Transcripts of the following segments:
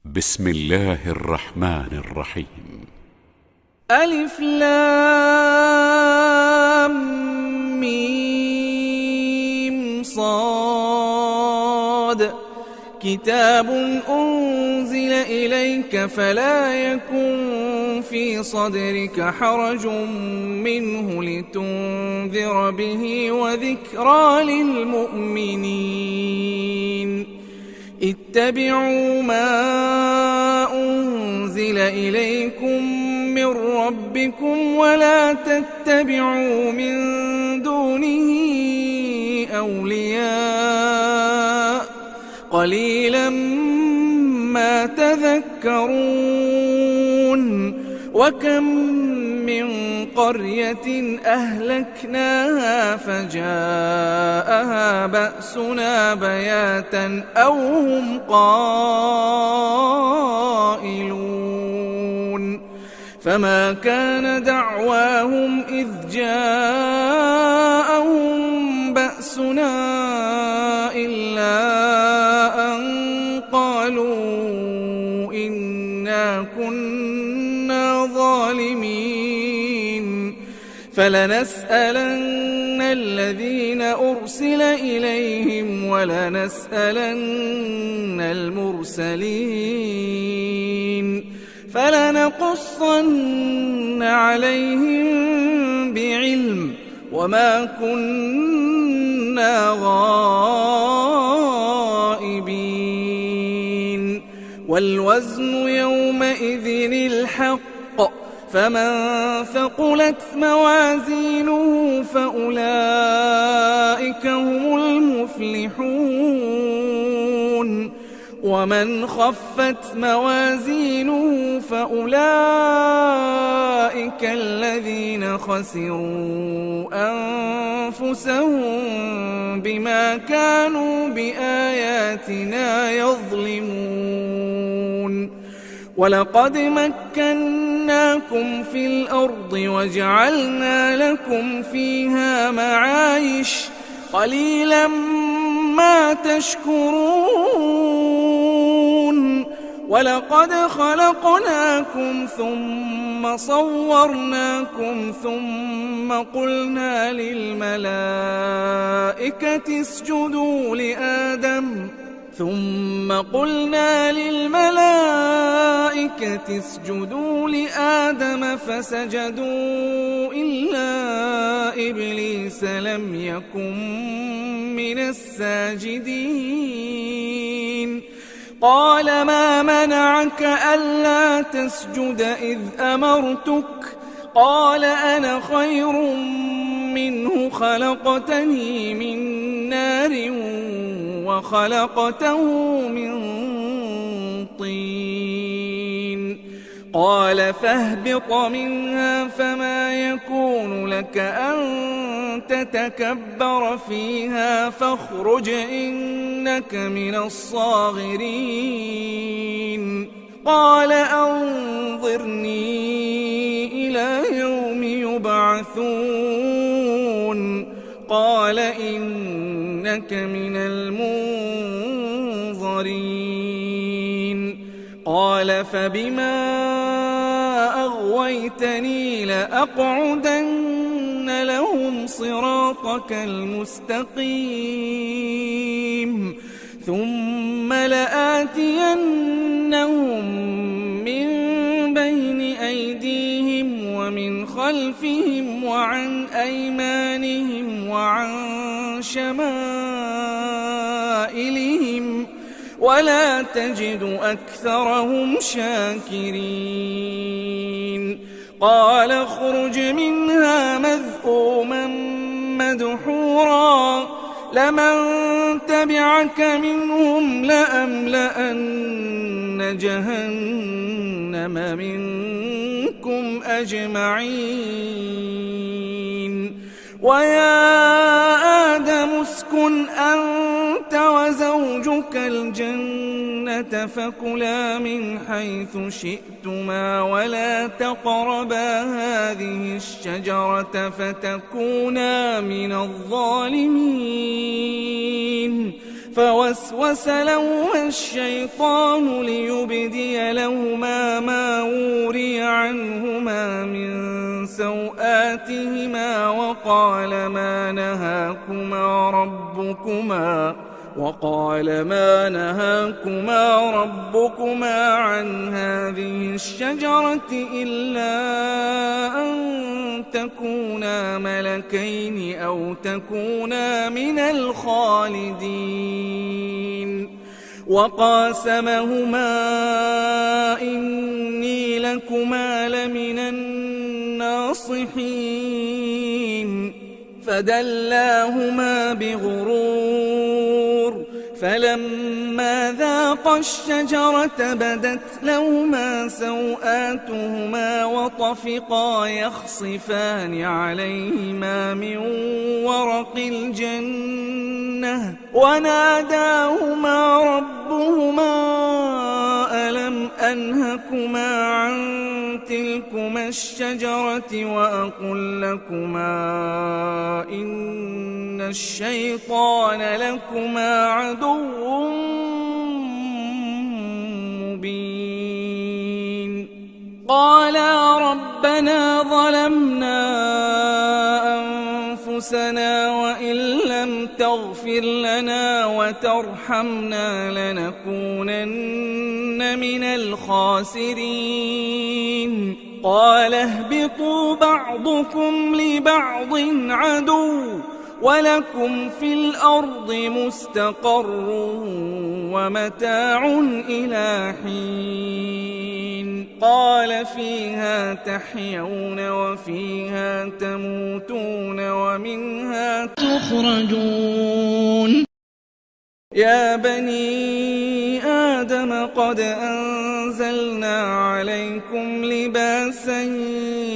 بسم الله الرحمن الرحيم. ألف لام ميم صاد كتاب أنزل إليك فلا يكن في صدرك حرج منه لتنذر به وذكرى للمؤمنين. اتبعوا ما أنزل إليكم من ربكم ولا تتبعوا من دونه أولياء قليلا ما تذكرون. وكم من قرية أهلكناها فجاءها بأسنا بياتا أو هم قائلون فما كان دعواهم إذ جاءهم بأسنا إلا أن قالوا إنا كنا ظالمين. فلنسألن الذين أرسل إليهم ولنسألن المرسلين فلنقصن عليهم بعلم وما كنا غائبين. والوزن يومئذ الحق فمن ثقلت موازينه فأولئك هم المفلحون ومن خفت موازينه فأولئك الذين خسروا أنفسهم بما كانوا بآياتنا يظلمون. ولقد مكناكم في الأرض وجعلنا لكم فيها معايش قليلا ما تشكرون. ولقد خلقناكم ثم صورناكم ثم قلنا للملائكة اسجدوا لآدم فسجدوا إلا إبليس لم يكن من الساجدين. قال ما منعك ألا تسجد إذ أمرتك؟ قال أنا خير منه خلقتني من نار وخلقته من طين. قال فاهبط منها فما يكون لك أن تتكبر فيها فاخرج إنك من الصاغرين. قال أنظرني إلى يوم يبعثون. قال إنك من المنظرين. قال فبما أغويتني لأقعدن لهم صراطك المستقيم ثم لآتينهم من بين أيديهم ومن خلفهم وعن أيمانهم وعن شمائلهم ولا تجد أكثرهم شاكرين. قال اخرج منها مذءوما مدحورا لمن تبعك منهم لأملأن جهنم منكم أجمعين. ويا آدم اسكن أنت وزوجك الجنة فكلا من حيث شئتما ولا تقربا هذه الشجرة فتكونا من الظالمين. فوسوس لهما الشيطان ليبدي لهما ما وري عنهما من سوآتهما وقال ما نهاكما ربكما عن هذه الشجرة إلا أن تكونا ملكين أو تكونا من الخالدين وقاسمهما إني لكما لمن الناصحين فدلاهما بغرور فلما ذاقا الشجرة بدت لهما سوآتهما وطفقا يخصفان عليهما من ورق الجنة وناداهما ربهما ألم أنهكما عن تلكما الشجرة وأقل لكما إن الشيطان لكما عدو مبين قالا ربنا ظلمنا أنفسنا وإن لم تغفر لنا وترحمنا لنكونن من الخاسرين قال اهبطوا بعضكم لبعض عدو ولكم في الأرض مستقر ومتاع إلى حين قال فيها تحيون وفيها تموتون ومنها تخرجون يا بني آدم قد أنزلنا عليكم لباسا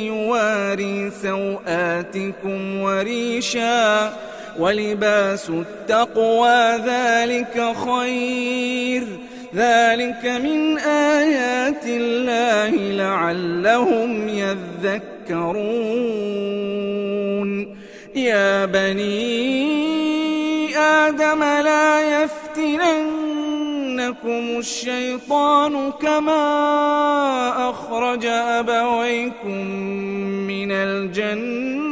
يواري سوآتكم وريشا ولباس التقوى ذلك خير ذلك من آيات الله لعلهم يذكرون يا بني آدم لا يفتننكم الشيطان كما أخرج أبويكم من الجنة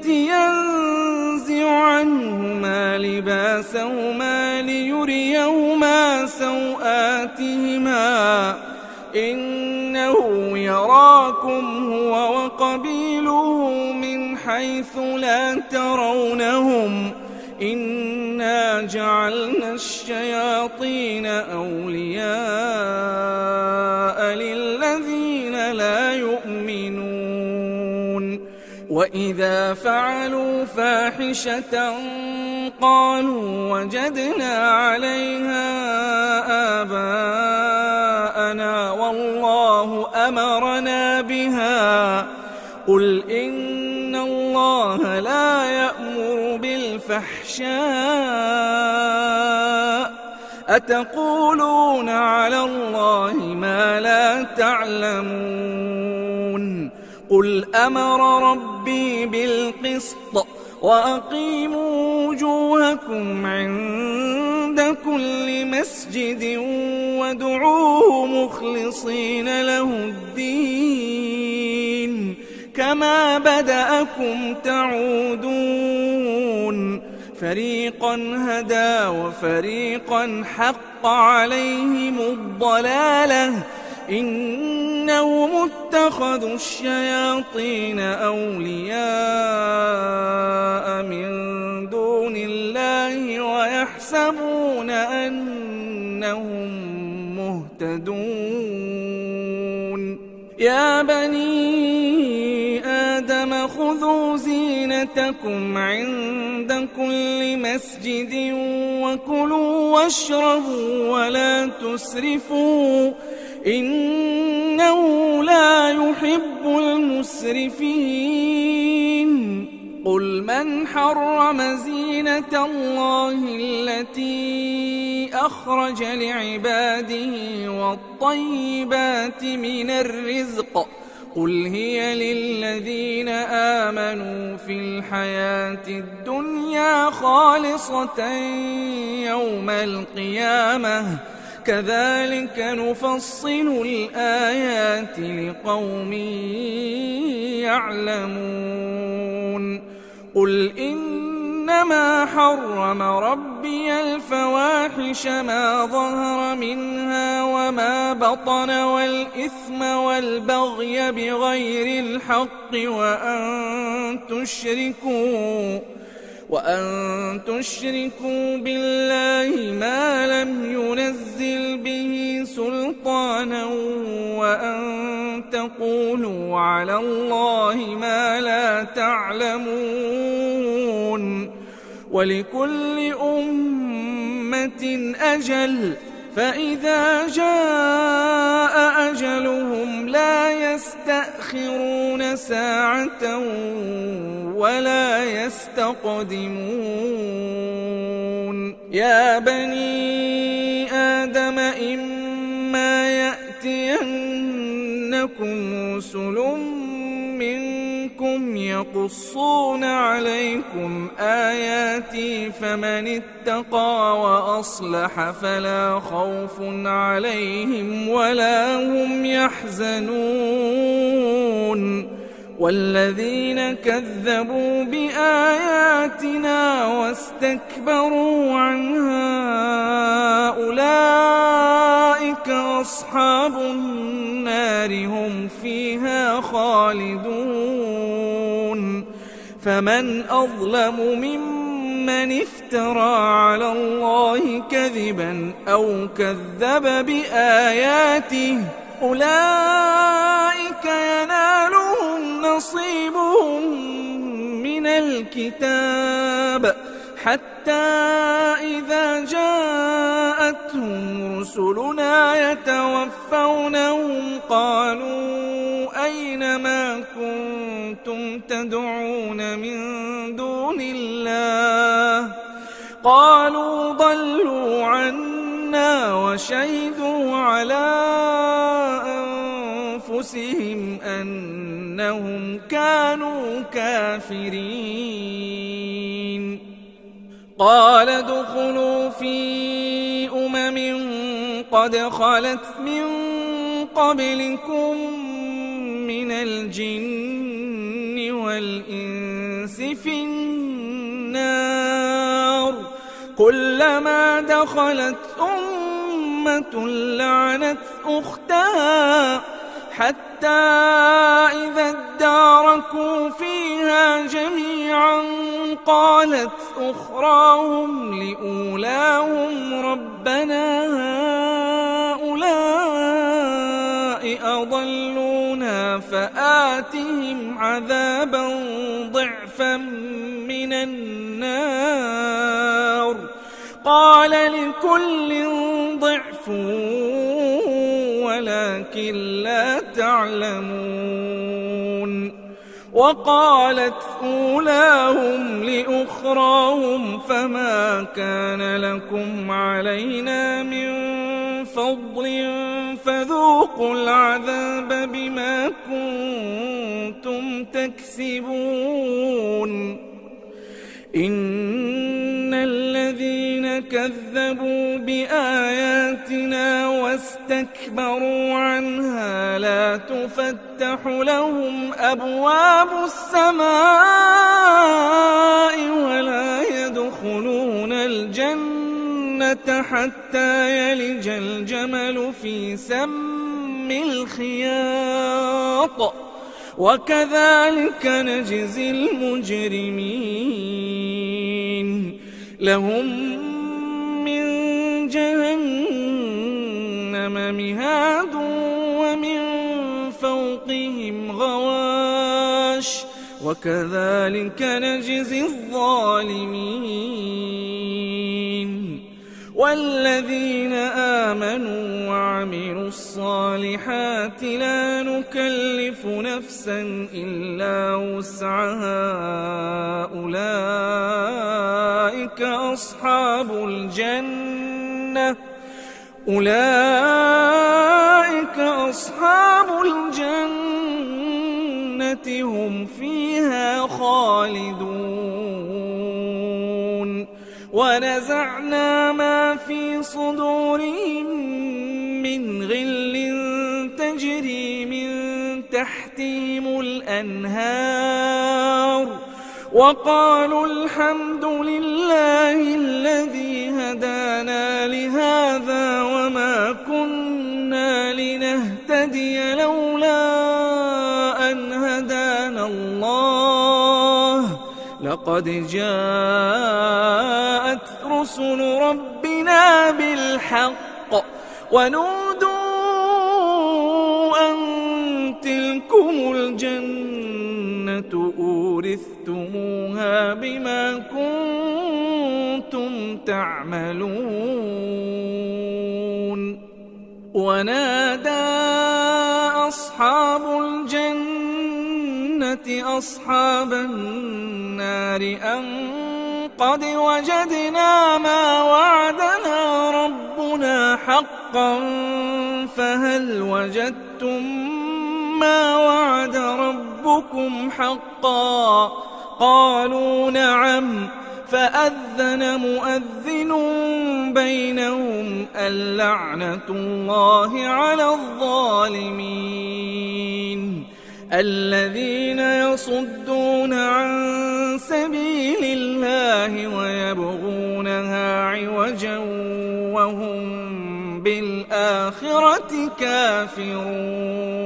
ينزع عنهما لباسهما ليريهما سوآتهما إنه يراكم هو وقبيله من حيث لا ترونهم إنا جعلنا الشياطين أولياء للذين لا يؤمنون وإذا فعلوا فاحشة قالوا وجدنا عليها آباءنا والله أمرنا بها قل إن الله لا يأمر بالفحشاء أتقولون على الله ما لا تعلمون قل أمر ربي بالقسط وأقيموا وجوهكم عند كل مسجد وادعوه مخلصين له الدين كما بدأكم تعودون فريقا هدى وفريقا حق عليهم الضلالة إنهم اتخذوا الشياطين أولياء من دون الله ويحسبون أنهم مهتدون يا بني آدم خذوا زينتكم عند كل مسجد وكلوا واشربوا ولا تسرفوا إنه لا يحب المسرفين قل من حرم زينة الله التي أخرج لعباده والطيبات من الرزق قل هي للذين آمنوا في الحياة الدنيا خالصة يوم القيامة كذلك نفصل الآيات لقوم يعلمون قل إنما حرم ربي الفواحش ما ظهر منها وما بطن والإثم والبغي بغير الحق وأن تشركوا بالله ما لم ينزل به سلطانا وأن تقولوا على الله ما لا تعلمون ولكل أمة أجل فإذا جاء أجلهم لا يستأخرون ساعة ولا يستقدمون يا بني آدم إما يأتينكم رسل منكم يقصون عليكم آياتي فمن اتقى وأصلح فلا خوف عليهم ولا هم يحزنون والذين كذبوا بآياتنا واستكبروا عنها أولئك أصحاب النار هم فيها خالدون فمن أظلم ممن افترى على الله كذبا أو كذب بآياته أولئك ينالهم نصيبهم من الكتاب حتى إذا جاءتهم رسلنا يتوفونهم قالوا أين ما كنتم تدعون من دون الله قالوا ضلوا عنا وشهدوا على أنفسهم أنهم كانوا كافرين قال ادخلوا في قد خلت من قبلكم من الجن والإنس في النار كلما دخلت أمة لعنت أختها حتى إذا اداركوا فيها جميعا قالت أخراهم لأولاهم ربنا هؤلاء أضلونا فآتهم عذابا ضعفا من النار قال لكل ضعف ولكن لا تعلمون وقالت أولاهم لأخراهم فما كان لكم علينا من فضل فذوقوا العذاب بما كنتم تكسبون إن الذين كذبوا بآياتنا واستكبروا عنها لا تفتح لهم أبواب السماء ولا يدخلون الجنة حتى يلج الجمل في سم الخياط وكذلك نجزي المجرمين لهم من جهنم مهاد ومن فوقهم غواش وكذلك نجزي الظالمين والذين آمنوا وعملوا الصالحات لا نكلف نفسا إلا وسعها أولئك أصحاب الجنة الجنة هم فيها خالدون ونزعنا ما في صدورهم من غل تجري من تحتهم الأنهار وقالوا الحمد لله الذي هدانا لهذا وما كنا لنهتدي لولا أن هدانا الله لقد جاءت رسل ربنا بالحق ونودوا أن تلكم الجنة أورثتموها بما كنتم تعملون ونادى أصحاب الجنة أصحاب النار أن قد وجدنا ما وعدنا ربنا حقا فهل وجدتم ما وعد ربكم حقا قالوا نعم فأذن مؤذن بينهم اللعنة الله على الظالمين الذين يصدون عن سبيل الله ويبغونها عوجا وهم بالآخرة كافرون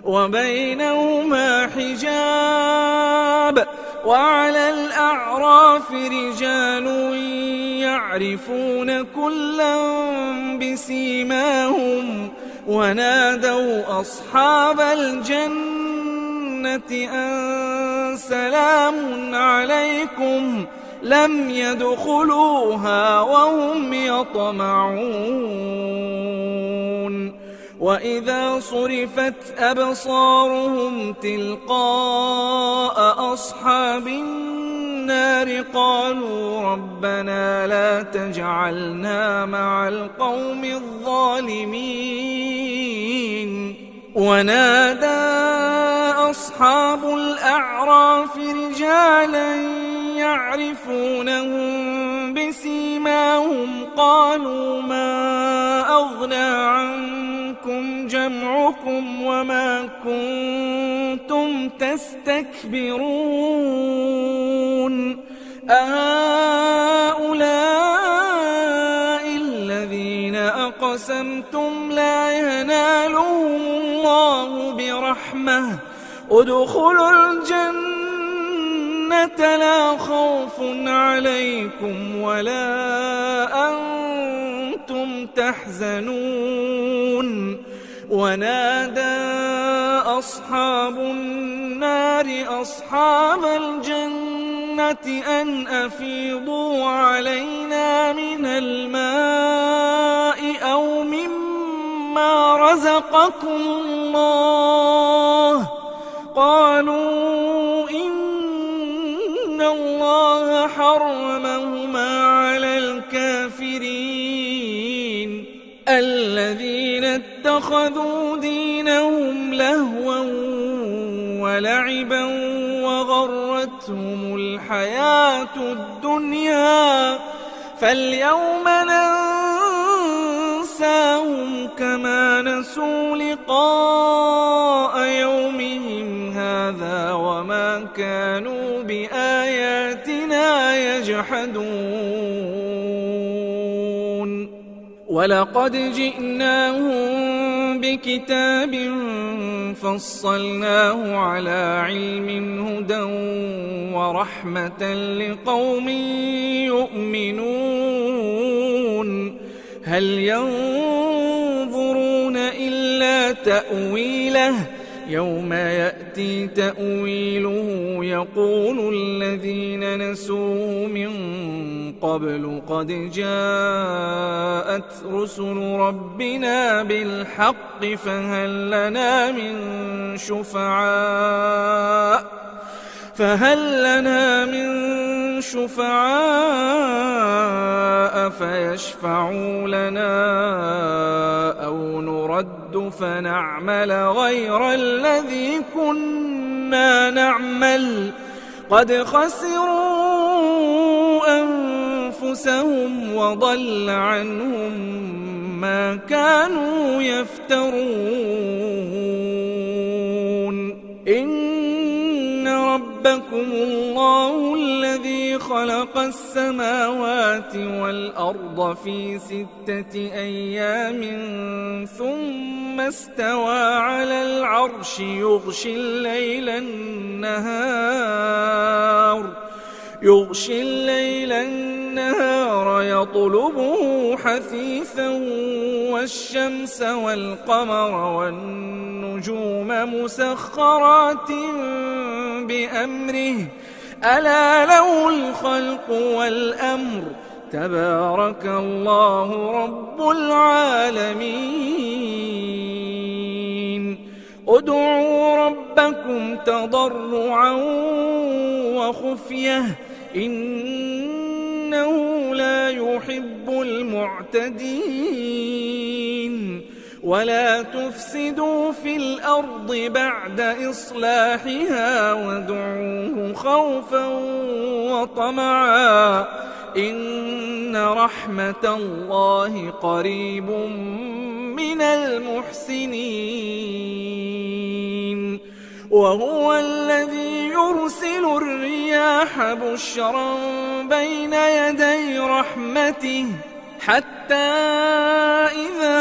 وبينهما حجاب وعلى الأعراف رجال يعرفون كلا بسيماهم ونادوا أصحاب الجنة أن سلام عليكم لم يدخلوها وهم يطمعون وإذا صرفت أبصارهم تلقاء أصحاب النار قالوا ربنا لا تجعلنا مع القوم الظالمين ونادى أصحاب الأعراف رجالا يعرفونهم بسيماهم قالوا ما أغنى عنكم جمعكم وما كنتم تستكبرون أهؤلاء الذين أقسمتم لا ينالهم الله برحمة ادخلوا الجنة لا خوف عليكم ولا أنتم تحزنون ونادى أصحاب النار أصحاب الجنة أن أفيضوا علينا من الماء أو مما رزقكم الله قالوا إن الله حرمهما على الكافرين الذين اتخذوا دينهم لهوا ولعبا وغرتهم الحياة الدنيا فاليوم ننساهم كما نسوا لقاء يومهم هذا وما كانوا بآياتنا يجحدون ولقد جئناهم بكتاب فصلناه على علم هدى ورحمة لقوم يؤمنون هل ينظرون إلا تأويله يوم يأتي تأويله يقول الذين نسوه من قبل قد جاءت رسل ربنا بالحق فهل لنا من شفعاء فيشفعوا لنا أو نرد نرد فنعمل غير الذي كنا نعمل قد خسروا أنفسهم وضل عنهم ما كانوا يفترون. إن ربكم الله الذي خلق السماوات والأرض في 6 أيام ثم استوى على العرش يغشي الليل النهار يطلبه حثيثا والشمس والقمر والنجوم مسخرات بأمره ألا له الخلق والأمر تبارك الله رب العالمين. ادعوا ربكم تضرعا وخفية إنه لا يحب المعتدين. ولا تفسدوا في الأرض بعد إصلاحها وادعوه خوفا وطمعا إن رحمة الله قريب من المحسنين. وهو الذي يرسل الرياح بشرا بين يدي رحمته حتى إذا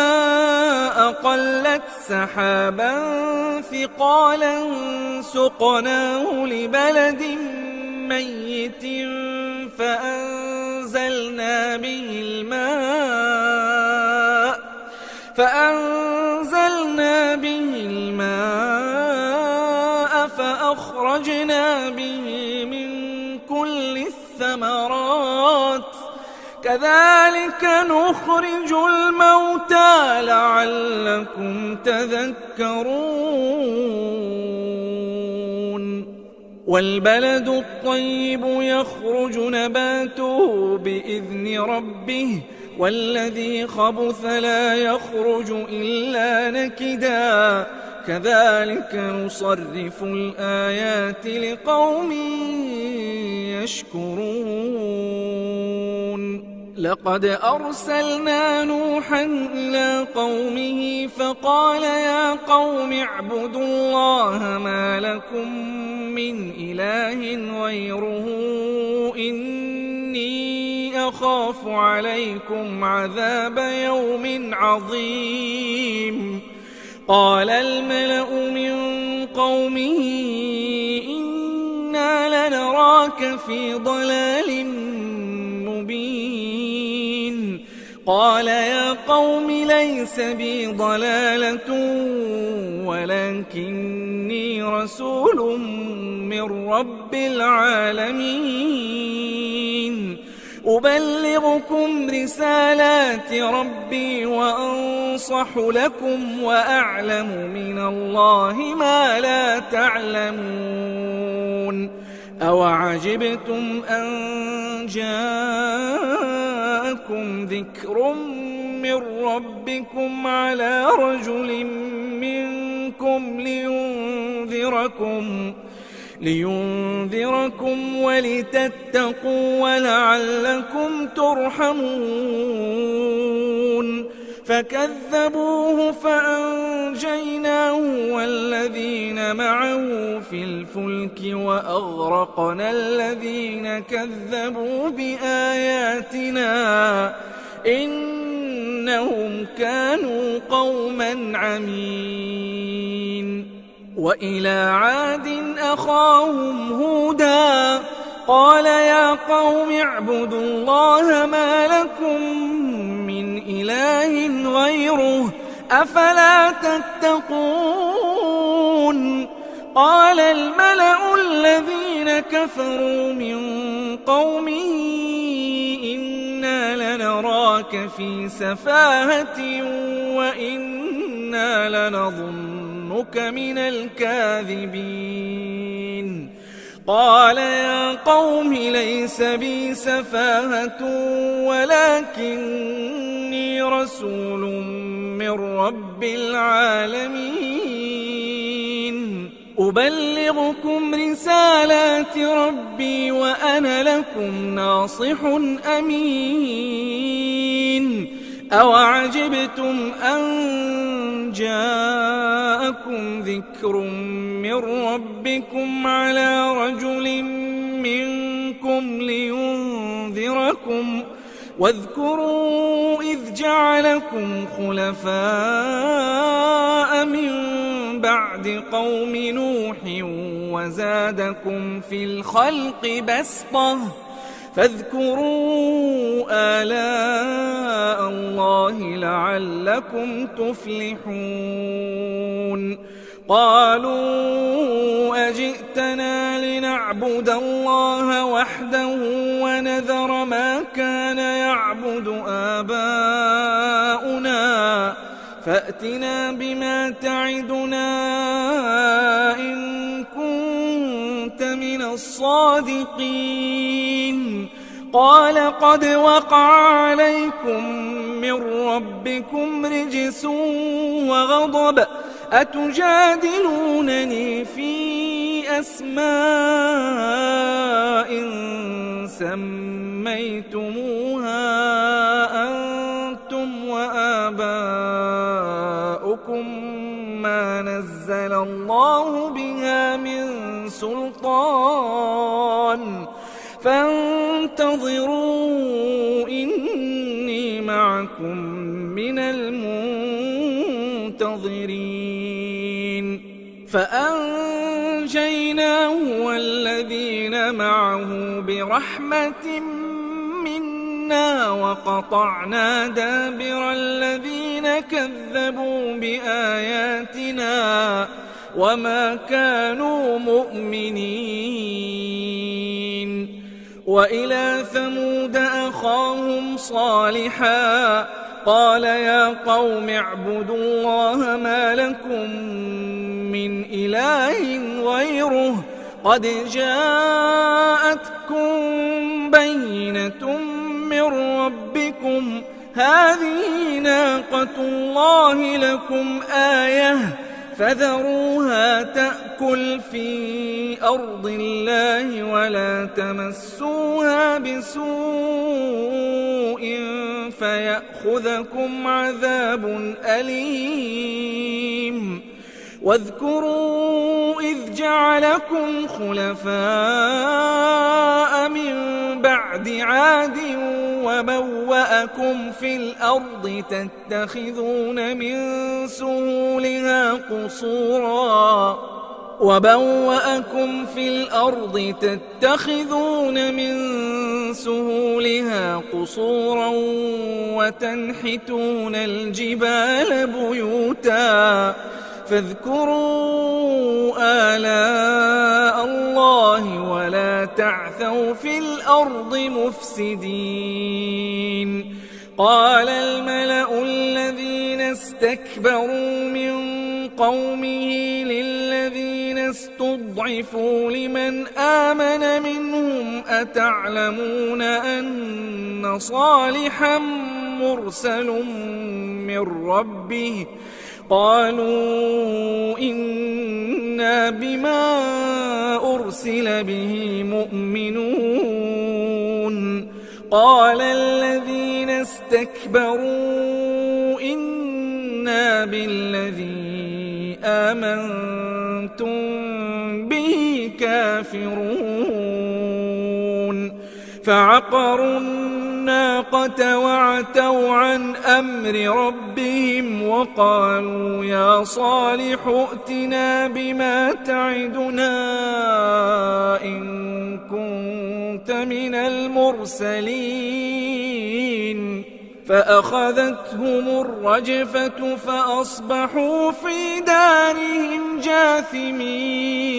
أقلت سحابا ثقالا سقناه لبلد ميت فأنزلنا به الماء فأخرجنا به من كل الثمرات كذلك نخرج الموتى لعلكم تذكرون. والبلد الطيب يخرج نباته بإذن ربه والذي خبث لا يخرج إلا نكدا كذلك نصرف الآيات لقوم يشكرون. لقد أرسلنا نوحا إلى قومه فقال يا قوم اعبدوا الله ما لكم من إله غيره إني أخاف عليكم عذاب يوم عظيم. قال الملأ من قومه إنا لنراك في ضلال مبين. قال يا قوم ليس بي ضلالة ولكني رسول من رب العالمين أبلغكم رسالات ربي وأنصح لكم وأعلم من الله ما لا تعلمون. أوعجبتم أن جاءكم ذكر من ربكم على رجل منكم لينذركم ولتتقوا ولعلكم ترحمون. فكذبوه فأنجيناه والذين معه في الفلك وأغرقنا الذين كذبوا بآياتنا إنهم كانوا قوما عمين. وإلى عاد أخاهم هودا قال يا قوم اعبدوا الله ما لكم من إله غيره أفلا تتقون. قال الملأ الذين كفروا من قومه إنا لنراك في سفاهة وإنا لنظنك من الكاذبين. قال يا قوم ليس بي سفاهة ولكني رسول من من رب العالمين أبلغكم رسالات ربي وأنا لكم ناصح أمين أوعجبتم أن جاءكم ذكر من ربكم على رجل منكم لينذركم واذكروا إذ جعلكم خلفاء من بعد قوم نوح وزادكم في الخلق بسطة فاذكروا آلاء الله لعلكم تفلحون قالوا أجئتنا لنعبد الله وحده ونذر ما كان يعبد آباؤنا فأتنا بما تعدنا إن كنت من الصادقين قال قد وقع عليكم من ربكم رجس وغضب أتجادلونني في أسماء سميتموها أنتم وآباؤكم ما نزل الله بها من سلطان فانتظروا إني معكم من المنتظرين فأنجيناه والذين معه برحمة منا وقطعنا دابر الذين كذبوا بآياتنا وما كانوا مؤمنين وإلى ثمود أخاهم صالحا قال يا قوم اعبدوا الله ما لكم من إله غيره قد جاءتكم بينة من ربكم هذه ناقة الله لكم آية فذروها تأكل في أرض الله ولا تمسوها بسوء فيأخذكم عذاب أليم واذكروا إذ جعلكم خلفاء من بعد عاد وبوأكم في الأرض تتخذون من سهولها قصورا وتنحتون الجبال بيوتا فاذكروا آلاء الله ولا تعثوا في الأرض مفسدين قال الملأ الذين استكبروا من قومه للذين استضعفوا لمن آمن منهم أتعلمون أن صالحا مرسل من ربه قالوا إنا بما أرسل به مؤمنون قال الذين استكبروا إنا بالذي آمنتم به كافرون فعقروا الناقة وعتوا عن أمر ربهم وقالوا يا صالح ائتنا بما تعدنا إن كنت من المرسلين فأخذتهم الرجفة فأصبحوا في دارهم جاثمين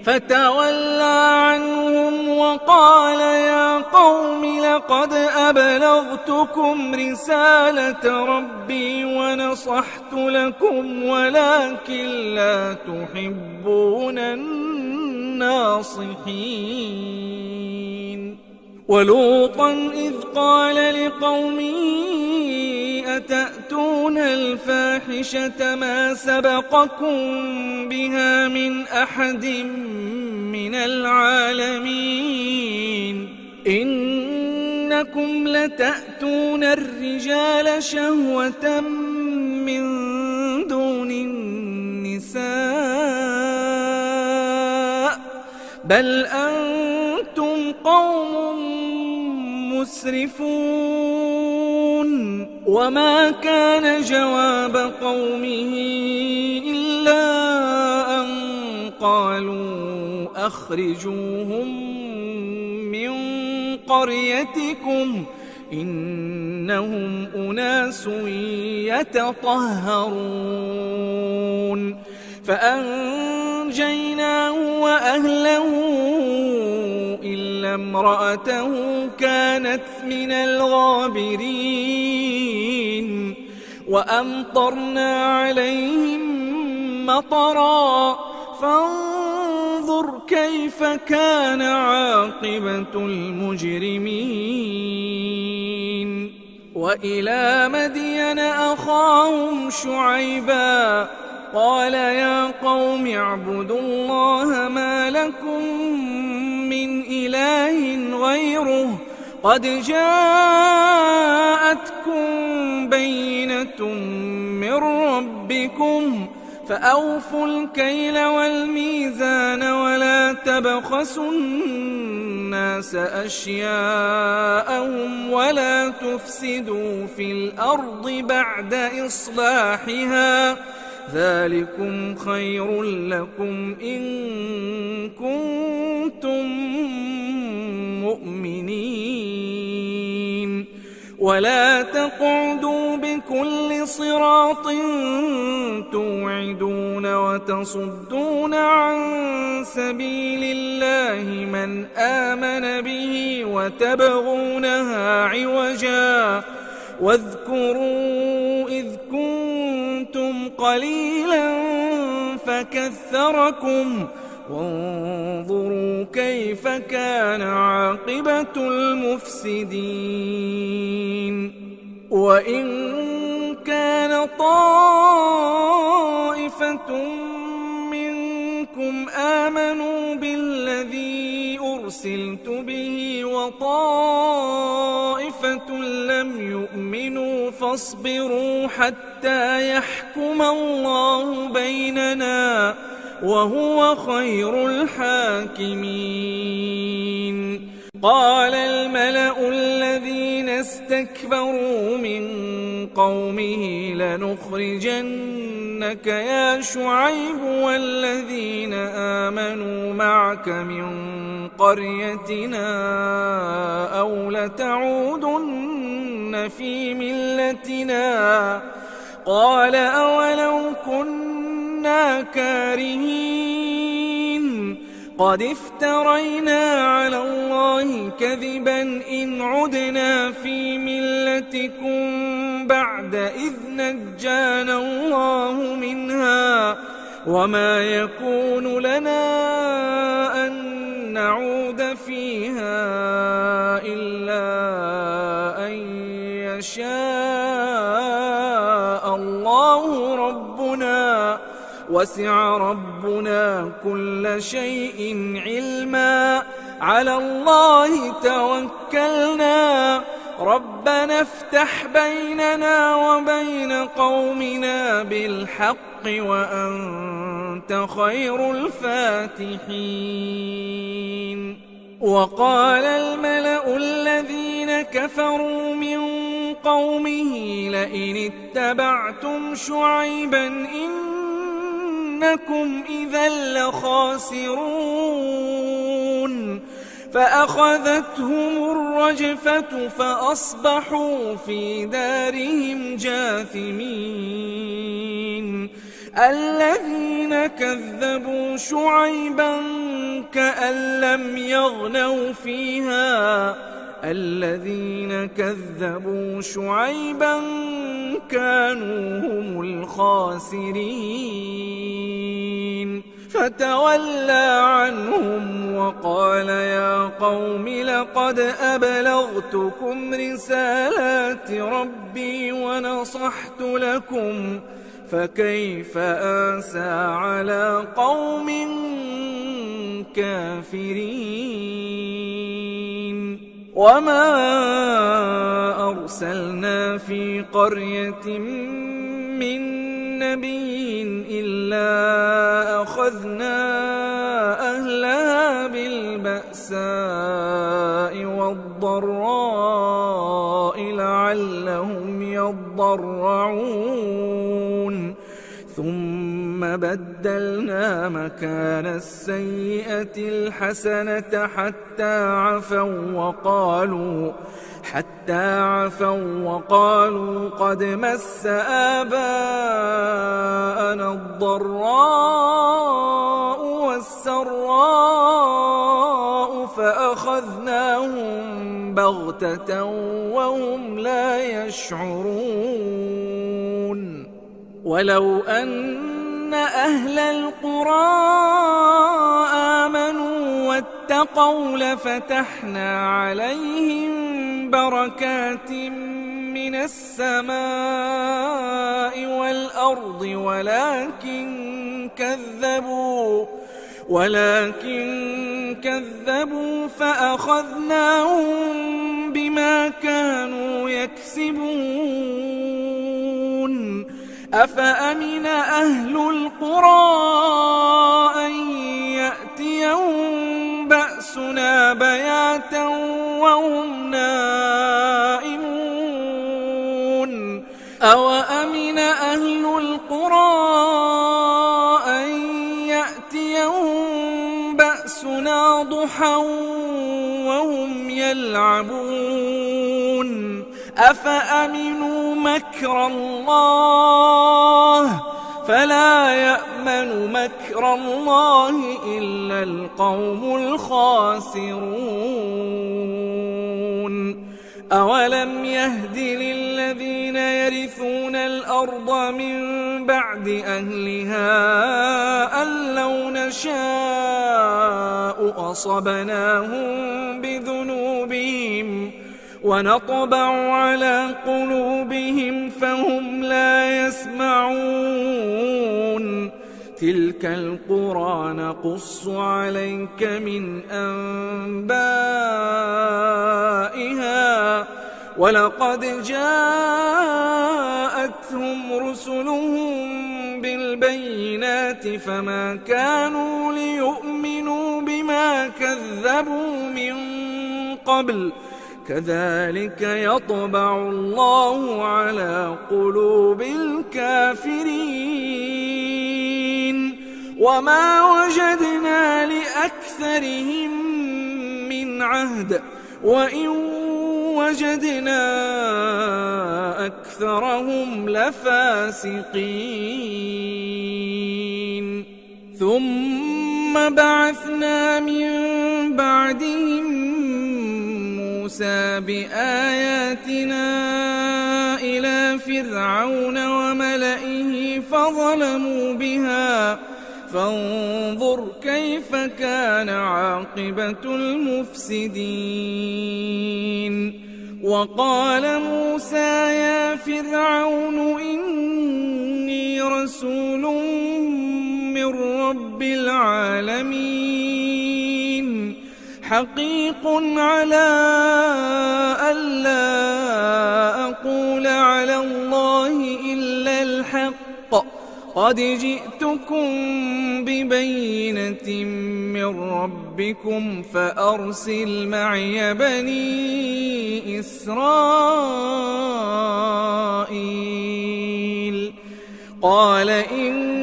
فتولى عنهم وقال يا قوم لقد أبلغتكم رسالة ربي ونصحت لكم ولكن لا تحبون الناصحين ولوطا إذ قال لقومه لتأتون الفاحشة ما سبقكم بها من أحد من العالمين إنكم لتأتون الرجال شهوة من دون النساء بل أنتم قوم مسرفون وما كان جواب قومه إلا أن قالوا أخرجوهم من قريتكم إنهم أناس يتطهرون فأنجيناه وأهله إلا امرأته كانت من الغابرين وأمطرنا عليهم مطرا فانظر كيف كان عاقبة المجرمين وإلى مدين أخاهم شعيبا قال يا قوم اعبدوا الله ما لكم من إله غيره قد جاءتكم بينة من ربكم فأوفوا الكيل والميزان ولا تبخسوا الناس أشياءهم ولا تفسدوا في الأرض بعد إصلاحها ذلكم خير لكم إن كنتم مؤمنين ولا تقعدوا بكل صراط توعدون وتصدون عن سبيل الله من آمن به وتبغونها عوجا واذكروا إذ كنتم قليلا فكثركم وانظروا كيف كان عاقبة المفسدين وإن كان طائفة منكم آمنوا بالذي أرسلت به وطائفة لم يؤمنوا فاصبروا حتى يحكم الله بيننا وهو خير الحاكمين قال الملأ الذين استكبروا من قومه لنخرجنك يا شعيب والذين آمنوا معك من قريتنا أو لتعودن في ملتنا قال أولو كنا كارهين قد افترينا على الله كذبا إن عدنا في ملتكم بعد إذ نجانا الله منها وما يكون لنا أن نعود فيها إلا أن يشاء الله ربنا وسع ربنا كل شيء علما على الله توكلنا ربنا افتح بيننا وبين قومنا بالحق وأنت خير الفاتحين وقال الملأ الذين كفروا من قومه لئن اتبعتم شعيبا إنكم إذا لخاسرون فأخذتهم الرجفة فأصبحوا في دارهم جاثمين الذين كذبوا شعيبا كأن لم يغنوا فيها الذين كذبوا شعيبا كانوا هم الخاسرين فتولى عنهم وقال يا قوم لقد أبلغتكم رسالات ربي ونصحت لكم فكيف آسى على قوم كافرين وما أرسلنا في قرية من نبي إلا أخذنا أهلها بالبأساء والضراء لعلهم يضرعون ثم بدلنا مكان السيئة الحسنة حتى عفوا وقالوا قد مس آباءنا الضراء والسراء فأخذناهم بغتة وهم لا يشعرون ولو أن أهل القرى آمنوا واتقوا لفتحنا عليهم بركات من السماء والأرض ولكن كذبوا فأخذناهم بما كانوا يكسبون أفأمن أهل القرى أن يأتيهم بأسنا بياتا وهم نائمون أوأمن أهل القرى أن يأتيهم بأسنا ضحى وهم يلعبون أفأمنوا مكر الله فلا يأمن مكر الله إلا القوم الخاسرون أولم يهد للذين يرثون الأرض من بعد أهلها أن لو نشاء أصبناهم بذنوبهم ونطبع على قلوبهم فهم لا يسمعون تلك القرى نقص عليك من أنبائها ولقد جاءتهم رسلهم بالبينات فما كانوا ليؤمنوا بما كذبوا من قبل كذلك يطبع الله على قلوب الكافرين وما وجدنا لأكثرهم من عهد وإن وجدنا أكثرهم لفاسقين ثم بعثنا من بعدهم موسى بآياتنا إلى فرعون وملئه فظلموا بها فانظر كيف كان عاقبة المفسدين وقال موسى يا فرعون إني رسول من رب العالمين حقيق على ألا أقول على الله إلا الحق قد جئتكم ببينة من ربكم فأرسل معي بني إسرائيل قال إن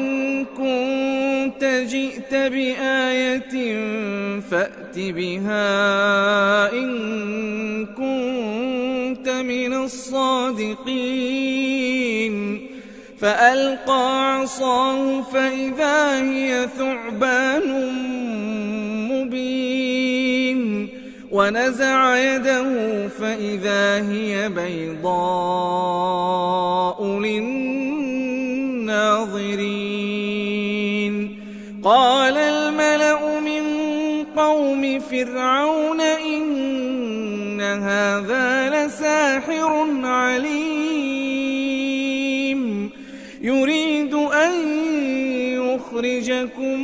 كنت جئت بآية فأت بها إن كنت من الصادقين فألقى عصاه فإذا هي ثعبان مبين ونزع يده فإذا هي بيضاء للناظرين قال الملأ من قوم فرعون إن هذا لساحر عليم يريد أن يخرجكم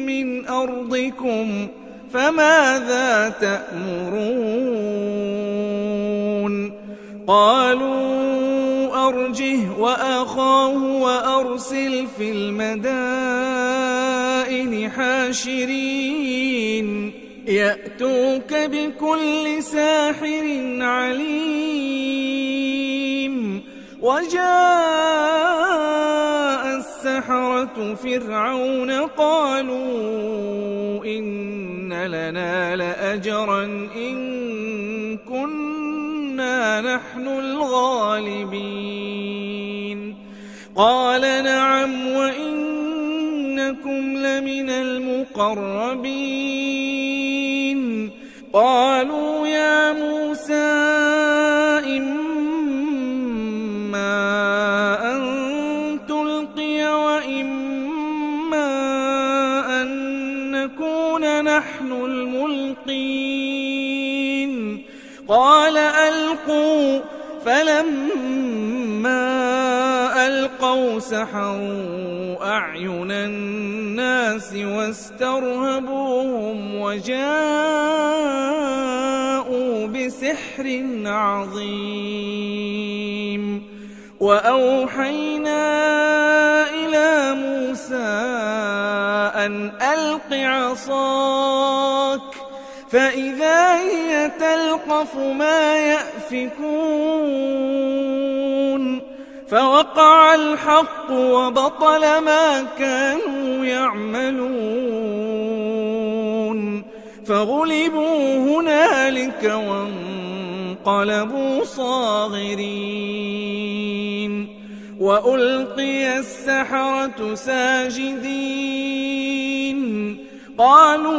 من أرضكم فماذا تأمرون قالوا أرجه وأخاه وأرسل في المدائن حاشرين يأتوك بكل ساحر عليم وجاء السحرة فرعون قالوا إن لنا لأجرا إن كنا نحن الغالبين قال نعم وإنكم لمن المقربين قالوا يا موسى إما أن تلقي وإما أن نكون نحن الملقين قال ألقوا فلما ألقوا سحروا أعين الناس واسترهبوهم وجاءوا بسحر عظيم وأوحينا إلى موسى أن ألق عصاك فإذا هي تلقف ما يأفكون فوقع الحق وبطل ما كانوا يعملون فغلبوا هنالك وانقلبوا صاغرين وألقي السحرة ساجدين قالوا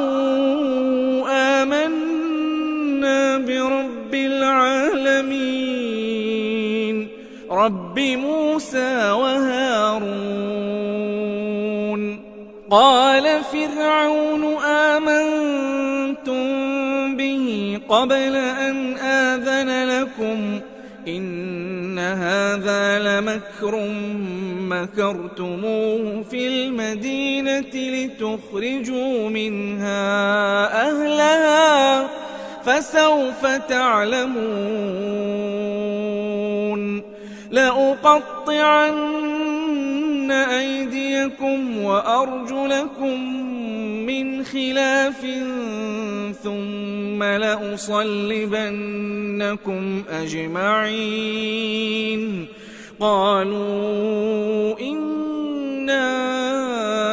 آمنا برب العالمين رب موسى وهارون قال فرعون آمنتم به قبل أن آذن لكم إن هذا لمكر مكرتموه في المدينة لتخرجوا منها أهلها فسوف تعلمون لأقطعن أيديكم وأرجلكم من خلاف ثم لأصلبنكم أجمعين قالوا إنا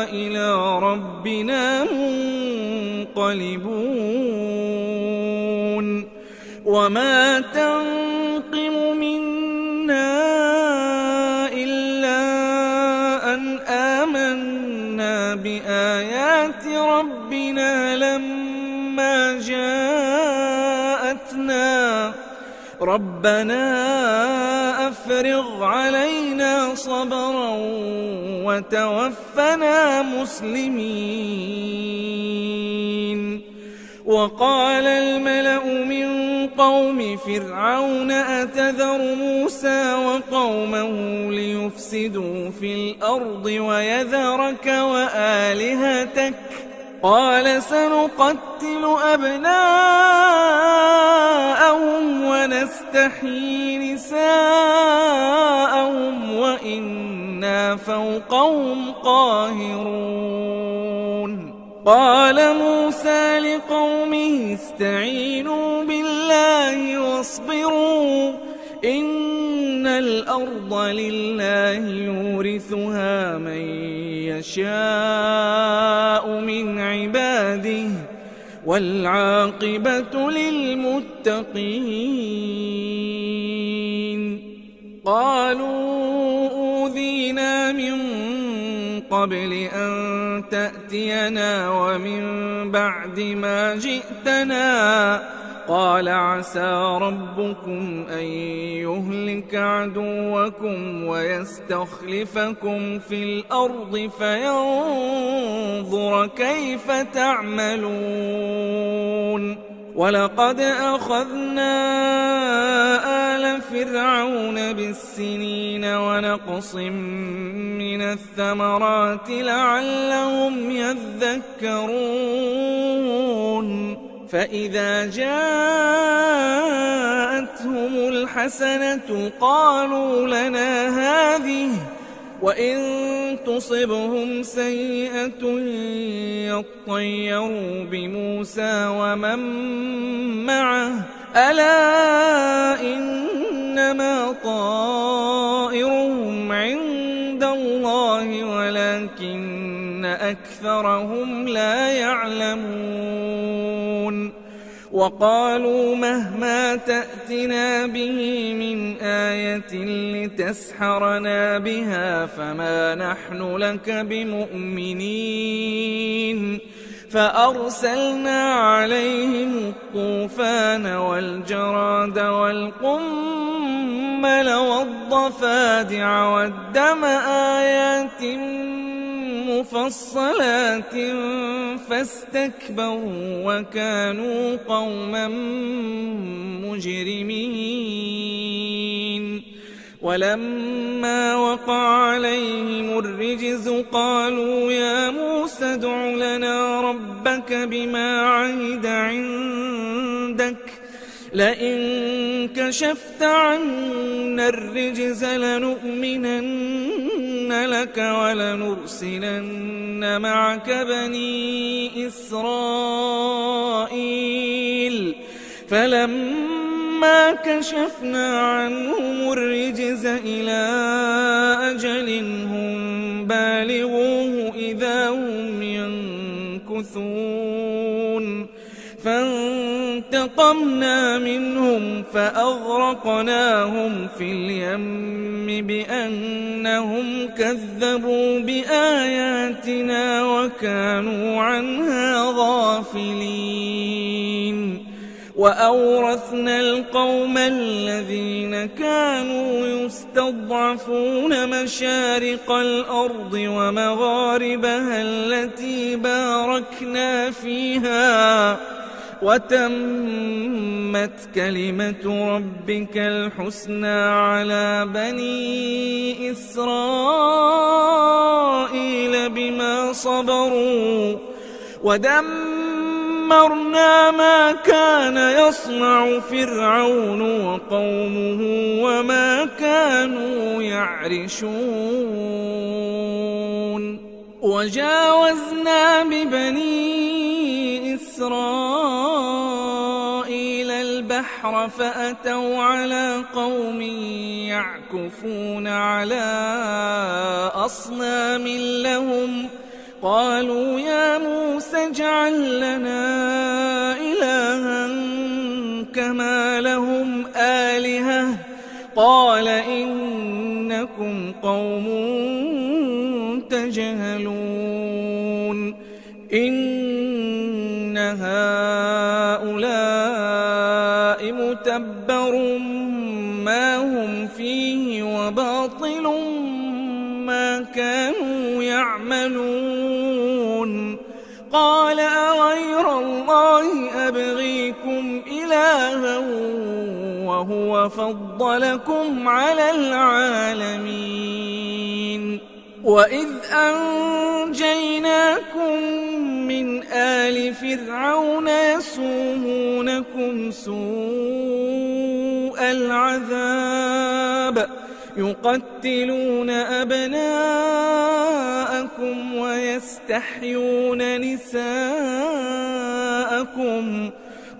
إلى ربنا منقلبون وما تنقم منا إلا أن آمنا بآيات ربنا لما جاءتنا ربنا أفرغ علينا صبرا وتوفنا مسلمين وقال الملأ من قوم فرعون أتذر موسى وقومه ليفسدوا في الأرض ويذرك وآلهتك قال سنقتل أبناءهم ونستحيي نساءهم وإنا فوقهم قاهرون قال موسى لقومه استعينوا بالله واصبروا إن الأرض لله يورثها من يشاء من عباده والعاقبة للمتقين قالوا أوذينا من قبل أن تأتينا ومن بعد ما جئتنا قال عسى ربكم أن يهلك عدوكم ويستخلفكم في الأرض فينظر كيف تعملون ولقد أخذنا آل فرعون بالسنين ونقص من الثمرات لعلهم يذكرون فإذا جاءتهم الحسنة قالوا لنا هذه وإن تصبهم سيئة يطيروا بموسى ومن معه ألا إنما طائرهم عند الله ولكن أكثرهم لا يعلمون وقالوا مهما تأتنا به من آية لتسحرنا بها فما نحن لك بمؤمنين فأرسلنا عليهم الطوفان والجراد والقمل والضفادع والدم آيات مفصلات فاستكبروا وكانوا قوما مجرمين ولما وقع عليهم الرجز قالوا يا موسى ادع لنا ربك بما عهد عندك لئن كشفت عنا الرجز لنؤمنن لك ولنرسلن معك بني إسرائيل فلما كشفنا عنهم الرجز إلى أجل هم بالغوه إذا هم ينكثون فانتقمنا منهم فأغرقناهم في اليم بأنهم كذبوا بآياتنا وكانوا عنها غافلين وأورثنا القوم الذين كانوا يستضعفون مشارق الأرض ومغاربها التي باركنا فيها وتمت كلمة ربك الحسنى على بني إسرائيل بما صبروا ودمرنا ما كان يصنع فرعون وقومه وما كانوا يعرشون وجاوزنا ببني إسرائيل البحر فأتوا على قوم يعكفون على أصنام لهم قالوا يا موسى اجعل لنا إلها كما لهم آلهة قال إنكم قوم تجهلون إن هؤلاء متبر ما هم فيه وباطل ما كانوا يعملون قال أغير الله أبغيكم إلها وهو فضلكم على العالمين وإذ أنجيناكم من آل فرعون يسومونكم سوء العذاب يقتلون أبناءكم ويستحيون نساءكم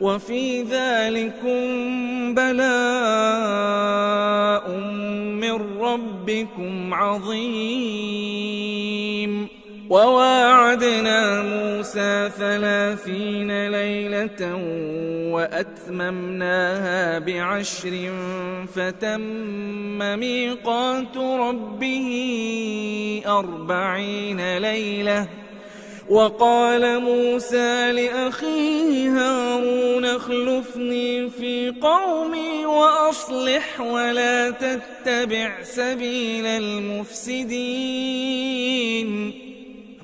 وفي ذلكم بلاء من ربكم عظيم وواعدنا موسى 30 ليلة وأتممناها ب10 فتم ميقات ربه 40 ليلة وقال موسى لأخيه هارون اخلفني في قومي وأصلح ولا تتبع سبيل المفسدين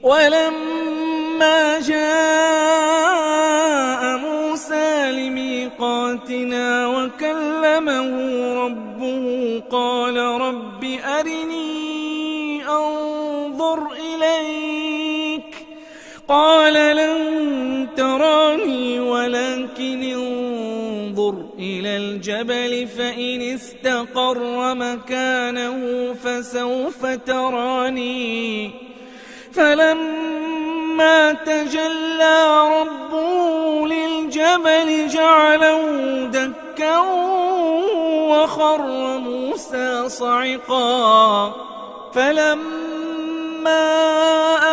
ولما جاء موسى لميقاتنا وكلمه ربه قال رب أرني أنظر إليك قال لن تراني ولكن انظر إلى الجبل فإن استقر مكانه فسوف تراني فلما تجلى ربه للجبل جعله دكا وخر موسى صعقا فلما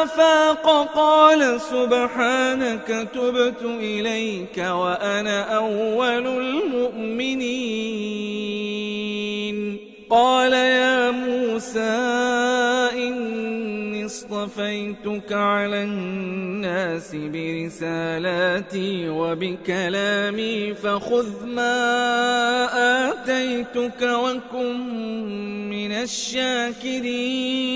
أفاق قال سبحانك تبت إليك وأنا أول المؤمنين قال يا موسى إني اصطفيتك على الناس برسالاتي وبكلامي فخذ ما آتيتك وكن من الشاكرين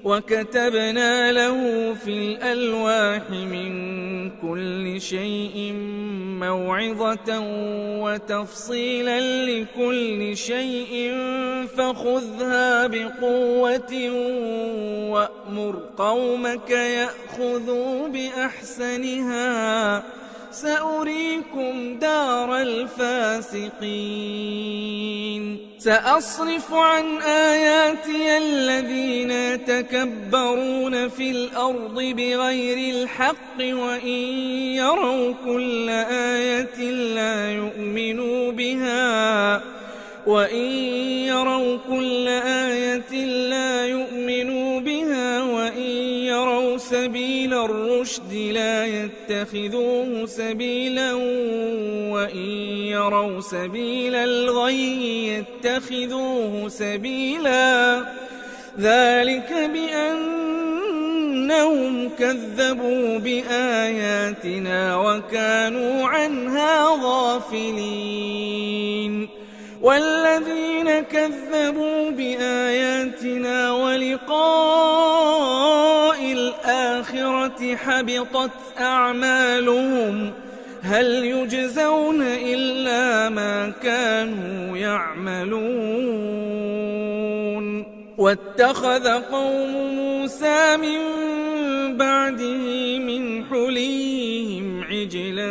وكتبنا له في الألواح من كل شيء موعظة وتفصيلا لكل شيء فخذها بقوة وأمر قومك يأخذوا بأحسنها سأريكم دار الفاسقين سأصرف عن آياتي الذين يتكبرون في الأرض بغير الحق وإن يروا كل آية لا يؤمنوا بها وإن يروا سبيل الرشد لا يتخذوه سبيلا وإن يروا سبيل الغي يتخذوه سبيلا ذلك بأنهم كذبوا بآياتنا وكانوا عنها غافلين والذين كذبوا بآياتنا ولقاء الآخرة حبطت أعمالهم هل يجزون إلا ما كانوا يعملون واتخذ قوم موسى من بعده من حليهم عجلا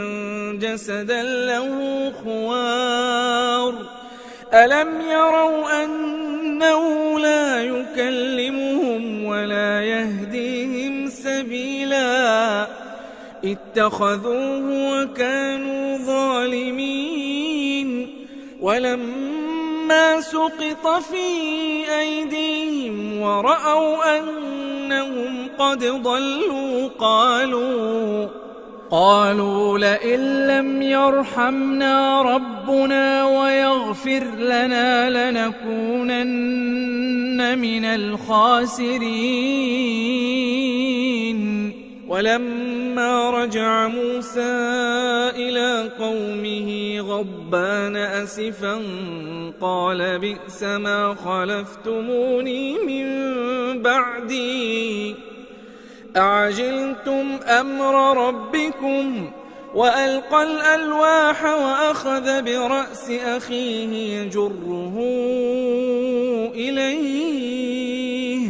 جسدا له خوار ألم يروا أنه لا يكلمهم ولا يهديهم سبيلا اتخذوه وكانوا ظالمين ولما سقط في أيديهم ورأوا أنهم قد ضلوا قالوا لئن لم يرحمنا ربنا ويغفر لنا لنكونن من الخاسرين ولما رجع موسى إلى قومه غضبان أسفا قال بئس ما خلفتموني من بعدي أعجلتم أمر ربكم وألقى الألواح وأخذ برأس أخيه يجره إليه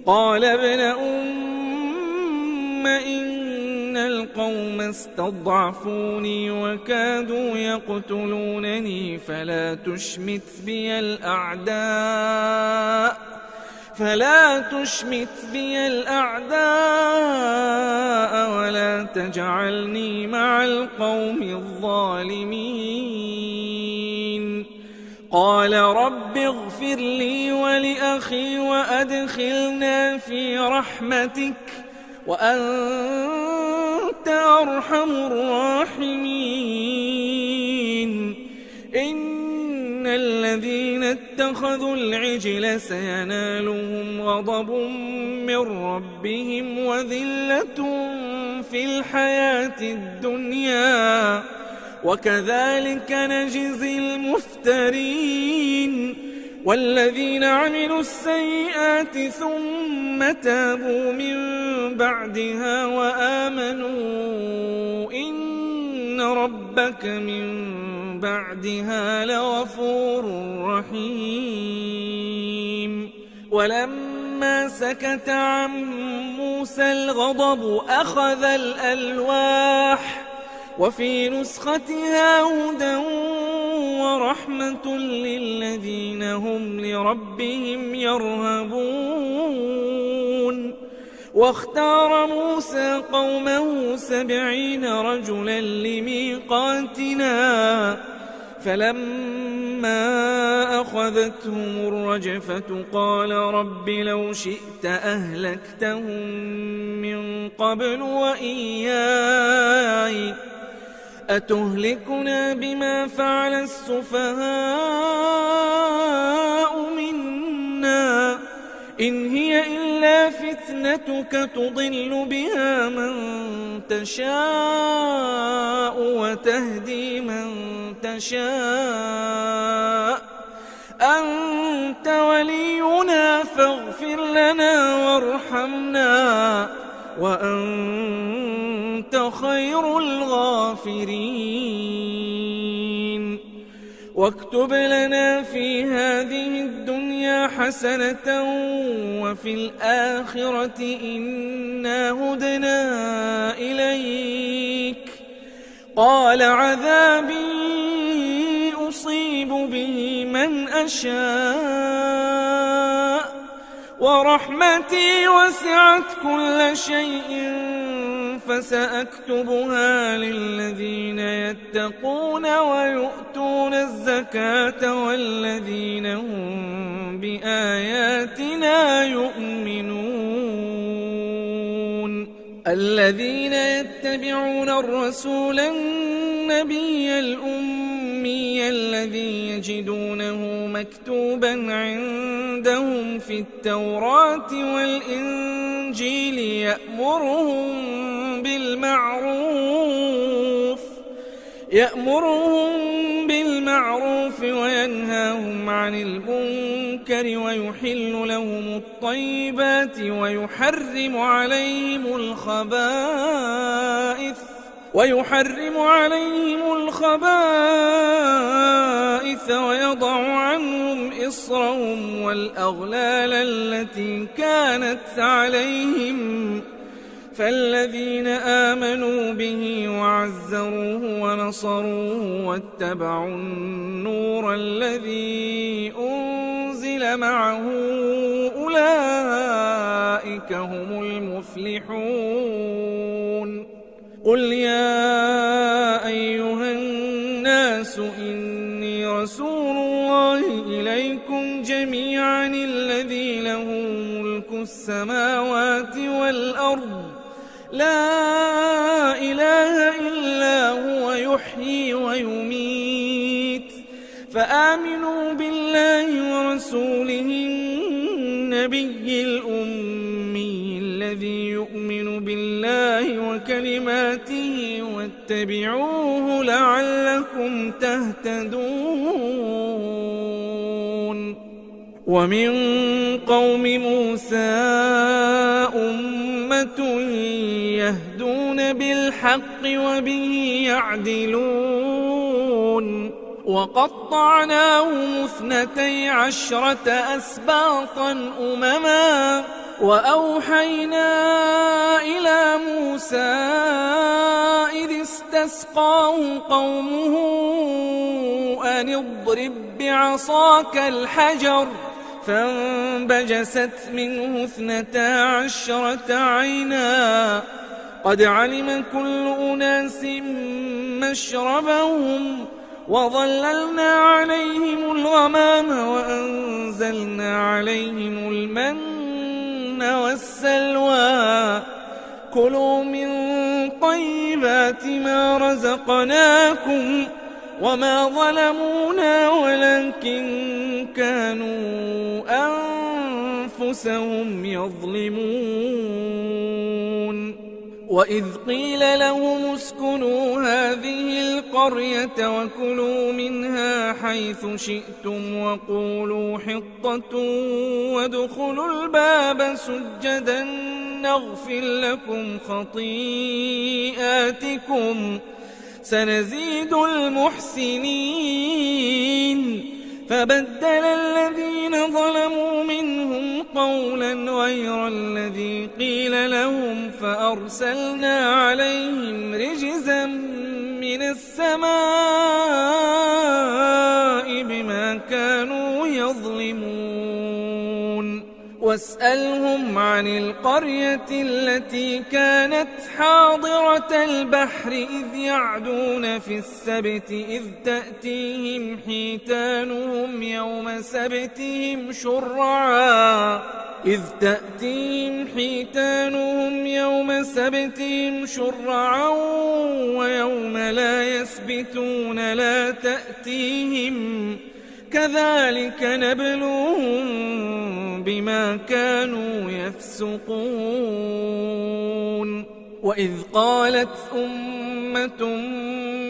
قال ابن أم إن القوم استضعفوني وكادوا يقتلونني فلا تشمت بي الأعداء ولا تجعلني مع القوم الظالمين قال رب اغفر لي ولأخي وأدخلنا في رحمتك وأنت أرحم الراحمين إن الذين اتخذوا العجل سينالهم غضب من ربهم وذلة في الحياة الدنيا وكذلك نجزي المفترين والذين عملوا السيئات ثم تابوا من بعدها وآمنوا إن ربك من بعدها لغفور رحيم. ولما سكت عن موسى الغضب أخذ الألواح وفي نسختها هدى ورحمة للذين هم لربهم يرهبون. واختار موسى قومه 70 رجلا لميقاتنا فلما أخذتهم الرجفة قال رب لو شئت أهلكتهم من قبل وإياي أتهلكنا بما فعل السفهاء منا إن هي إلا فتنتك تضل بها من تشاء وتهدي من تشاء أنت ولينا فاغفر لنا وارحمنا وأنت خير الغافرين. واكتب لنا في هذه الدنيا حسنة وفي الآخرة إنا هدنا إليك قال عذابي أصيب به من أشاء ورحمتي وسعت كل شيء فسأكتبها للذين يتقون ويؤتون الزكاة والذين هم بآياتنا يؤمنون. الذين يتبعون الرسول النبي الأمي الذي يجدونه مكتوبا عندهم في التوراة والإنجيل يأمرهم بالمعروف وينهاهم عن المنكر ويحل لهم الطيبات ويحرم عليهم الخبائث ويضع عنهم إصرهم والأغلال التي كانت عليهم فالذين آمنوا به وعزروه ونصروه واتبعوا النور الذي أنزل معه أولئك هم المفلحون. قل يا أيها الناس إني رسول الله إليكم جميعا الذي له ملك السماوات والأرض لا إله إلا هو يحيي ويميت فآمنوا بالله ورسوله النبي الأمي الذي يؤمن بالله وكلماته واتبعوه لعلكم تهتدون. ومن قوم موسى أمة يهدون بالحق وبه يعدلون. وقطعناهم 12 أسباطا أمما وأوحينا إلى موسى إذ استسقاه قومه أن اضرب بعصاك الحجر فانبجست منه 12 عينا قد علم كل أناس مشربهم وظللنا عليهم الغمام وأنزلنا عليهم المن والسلوى كلوا من طيبات ما رزقناكم وما ظلمونا ولكن كانوا أنفسهم يظلمون وإذ قيل لهم اسكنوا هذه القرية وكلوا منها حيث شئتم وقولوا حطة وادخلوا الباب سجدا نغفر لكم خطيئاتكم سنزيد المحسنين فبدل الذين ظلموا منهم قولا غير الذي قيل لهم فأرسلنا عليهم رجزا من السماء بما كانوا يظلمون واسألهم عن القرية التي كانت حاضرة البحر إذ يعدون في السبت إذ تأتيهم حيتانهم يوم سبتهم شرعا ويوم لا يسبتون لا تأتيهم كذلك نبلوهم بما كانوا يفسقون وإذ قالت أمة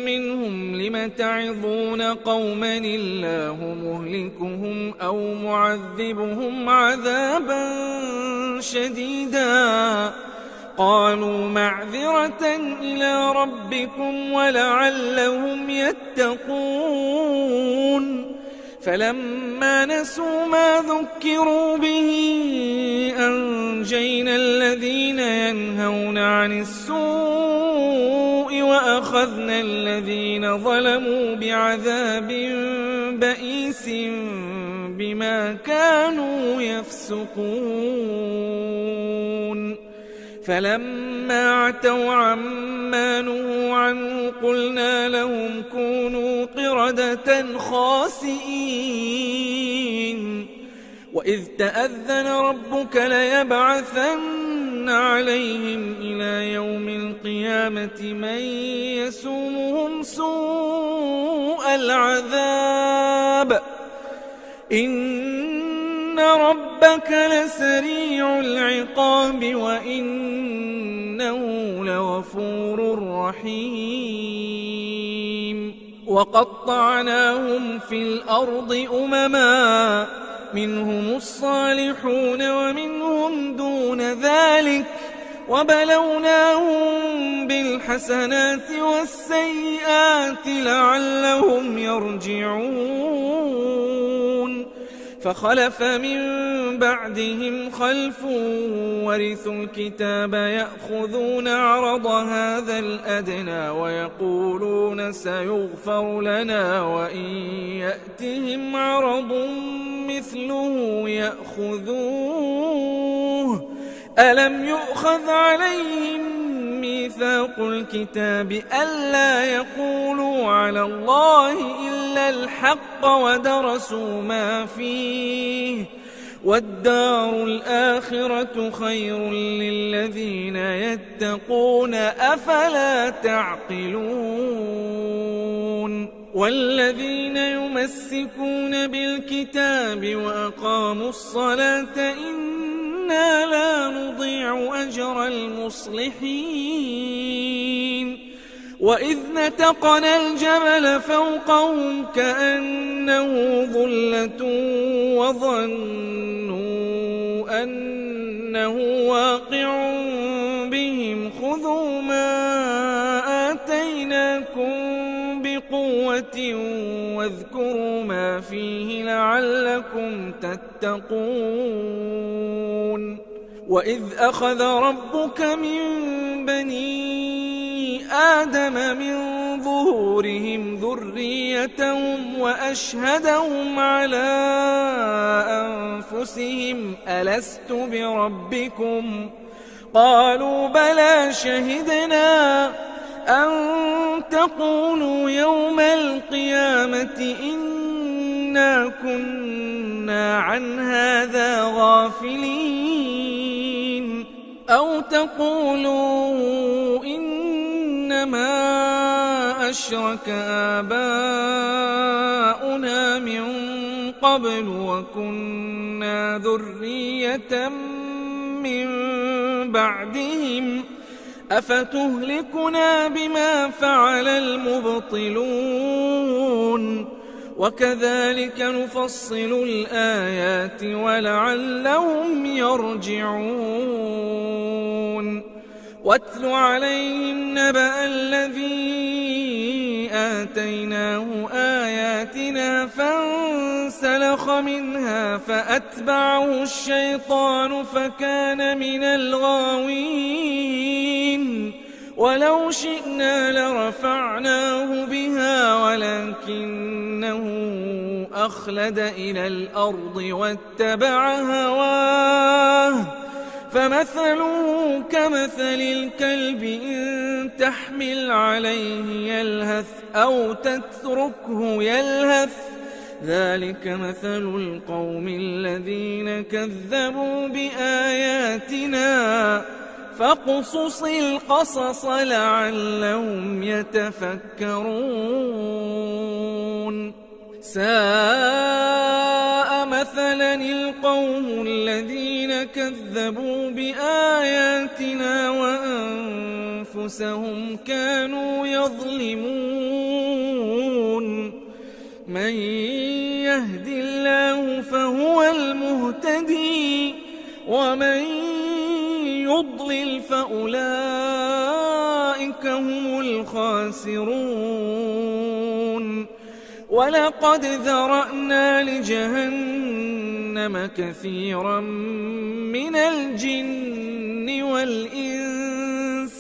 منهم لم تعظون قوما الله مهلكهم أو معذبهم عذابا شديدا قالوا معذرة إلى ربكم ولعلهم يتقون فلما نسوا ما ذكروا به أنجينا الذين ينهون عن السوء وأخذنا الذين ظلموا بعذاب بئيس بما كانوا يفسقون فلما عتوا عما نهوا عنه قلنا لهم كونوا قردة خاسئين وإذ تأذن ربك ليبعثن عليهم إلى يوم القيامة من يسومهم سوء العذاب إن ربك لسريع العقاب وإنه لغفور رحيم وقطعناهم في الأرض أمما منهم الصالحون ومنهم دون ذلك وبلوناهم بالحسنات والسيئات لعلهم يرجعون فخلف من بعدهم خلف ورثوا الكتاب يأخذون عرض هذا الأدنى ويقولون سيغفر لنا وإن يأتهم عرض مثله يأخذوه ألم يؤخذ عليهم ميثاق الكتاب ألا يقولوا على الله إلا الحق ودرسوا ما فيه والدار الآخرة خير للذين يتقون أفلا تعقلون والذين يمسكون بالكتاب وأقاموا الصلاة إنا لا نضيع أجر المصلحين وإذ نتقنا الجبل فوقهم كأنه ظلة وظنوا أنه واقع بهم خذوا ما آتيناكم بقوة واذكروا ما فيه لعلكم تتقون وإذ أخذ ربك من بني آدم من ظهورهم ذريتهم وأشهدهم على أنفسهم ألست بربكم قالوا بلى شهدنا أن تقولوا يوم القيامة إنا كنا عن هذا غافلين أو تقولوا إنما أشرك آباؤنا من قبل وكنا ذرية من بعدهم أفتهلكنا بما فعل المبطلون وكذلك نفصل الآيات ولعلهم يرجعون واتل عليهم نبأ الذي آتيناه آياتنا فانسلخ منها فأتبعه الشيطان فكان من الغاوين ولو شئنا لرفعناه بها ولكنه أخلد إلى الأرض واتبع هواه فمثله كمثل الكلب إن تحمل عليه يلهث أو تتركه يلهث ذلك مثل القوم الذين كذبوا بآياتنا فاقصص القصص لعلهم يتفكرون ساء مثلا القوم الذين كذبوا بآياتنا وأنفسهم كانوا يظلمون من يهد الله فهو المهتدي ومن يضلل فأولئك هم الخاسرون ولقد ذرأنا لجهنم كثيرا من الجن والإنس